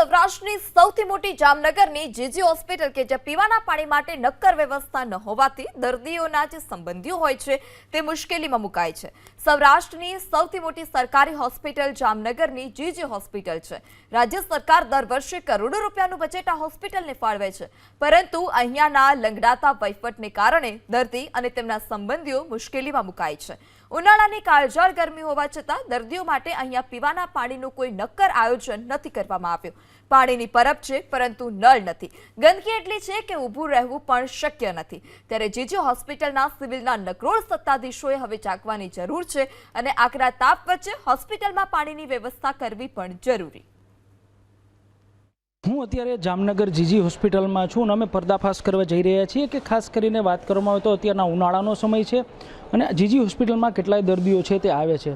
સૌરાષ્ટ્રની સૌથી મોટી જામનગરની જીજી હોસ્પિટલ કે જ્યાં પીવાના પાણી માટે નક્કર વ્યવસ્થા ન હોવાથી દર્દીઓના જે સંબંધીઓ હોય છે તે મુશ્કેલીમાં મુકાય છે। સૌરાષ્ટ્રની સૌથી મોટી સરકારી હોસ્પિટલ જામનગરની જીજી હોસ્પિટલ છે। રાજ્ય સરકાર દર વર્ષે કરોડો રૂપિયાનું બજેટ આ હોસ્પિટલને ફાળવે છે, પરંતુ અહીંયાના લંગડાતા વહીવટને કારણે દર્દી અને તેમના સંબંધીઓ મુશ્કેલીમાં મુકાય છે। ઉનાળાની કાળઝાળ ગરમી હોવા છતાં દર્દીઓ માટે અહીંયા પીવાના પાણીનું કોઈ નક્કર આયોજન નથી કરવામાં આવ્યું। પાણીની પરબ છે, પરંતુ નળ નથી। ગંદકી એટલી છે કે ઊભું રહેવું પણ શક્ય નથી। ત્યારે જીજી હોસ્પિટલના સિવિલના નકરોડ સત્તાધીશોએ હવે જાગવાની જરૂર છે અને આકરા તાપ વચ્ચે હોસ્પિટલમાં પાણીની વ્યવસ્થા કરવી પણ જરૂરી। હું અત્યારે જામનગર જીજી હોસ્પિટલમાં છું અને અમે પર્દાફાશ કરવા જઈ રહ્યા છીએ કે ખાસ કરીને વાત કરવામાં આવે તો અત્યારના ઉનાળાનો સમય છે અને જીજી હોસ્પિટલમાં કેટલાય દર્દીઓ છે તે આવે છે।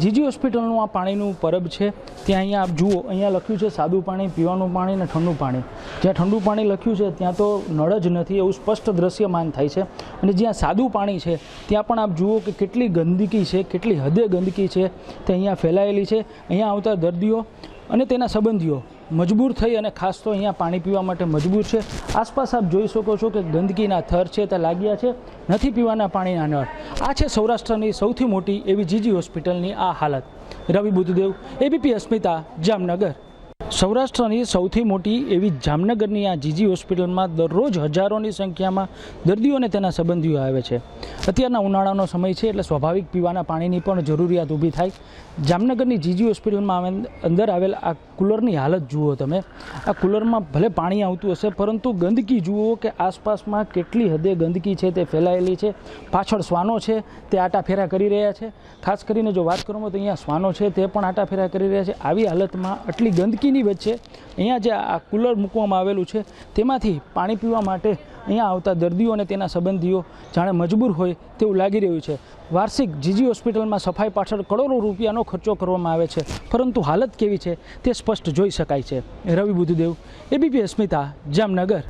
જીજી હોસ્પિટલનું આ પાણીનું પરબ છે। ત્યાં અહીંયા આપ જુઓ, અહીંયા લખ્યું છે સાદું પાણી, પીવાનું પાણી અને ઠંડુ પાણી। જ્યાં ઠંડુ પાણી લખ્યું છે ત્યાં તો નળ જ નથી એવું સ્પષ્ટ દ્રશ્યમાન થાય છે, અને જ્યાં સાદું પાણી છે ત્યાં પણ આપ જુઓ કે કેટલી ગંદકી છે, કેટલી હદે ગંદકી છે તે અહીંયા ફેલાયેલી છે। અહીંયા આવતા દર્દીઓ અને તેના સંબંધીઓ મજબૂર થઈ અને ખાસ તો અહીંયા પાણી પીવા માટે મજબૂર છે। આસપાસ આપ જોઈ શકો છો કે ગંદકીના થર છે તે લાગ્યા છે, નથી પીવાના પાણીના નળ। આ છે સૌરાષ્ટ્રની સૌથી મોટી એવી જીજી હોસ્પિટલની આ હાલત। રવિ બુદ્ધદેવ, એબીપી અસ્મિતા, જામનગર। સૌરાષ્ટ્રની સૌથી મોટી એવી જામનગરની આ જીજી હોસ્પિટલમાં દરરોજ હજારોની સંખ્યામાં દર્દીઓ અને તેના સંબંધીઓ આવે છે। અત્યારના ઉનાળાનો સમય છે એટલે સ્વાભાવિક પીવાના પાણીની પણ જરૂરિયાત ઊભી થાય। જામનગરની જીજી હોસ્પિટલમાં અંદર આવેલ આ કુલરની હાલત જુઓ તમે। આ કુલરમાં ભલે પાણી આવતું હશે, પરંતુ ગંદકી જુઓ કે આસપાસમાં કેટલી હદે ગંદકી છે તે ફેલાયેલી છે। પાછળ શ્વાનો છે તે આટાફેરા કરી રહ્યા છે। ખાસ કરીને જો વાત કરવામાં તો અહીંયા શ્વાનો છે તે પણ આટાફેરા કરી રહ્યા છે। આવી હાલતમાં આટલી ગંદકીની વચ્ચે અહીંયા જે આ કુલર મૂકવામાં આવેલું છે તેમાંથી પાણી પીવા માટે અહીંયા આવતા દર્દીઓ અને તેના સંબંધીઓ જાણે મજબૂર હોય તેવું લાગી રહ્યું છે। વાર્ષિક જીજી હોસ્પિટલમાં સફાઈ પાછળ કરોડો રૂપિયાનો ખર્ચો કરવામાં આવે છે, પરંતુ હાલત કેવી છે તે સ્પષ્ટ જોઈ શકાય છે। રવિ બુદ્ધદેવ, એબીપી અસ્મિતા, જામનગર।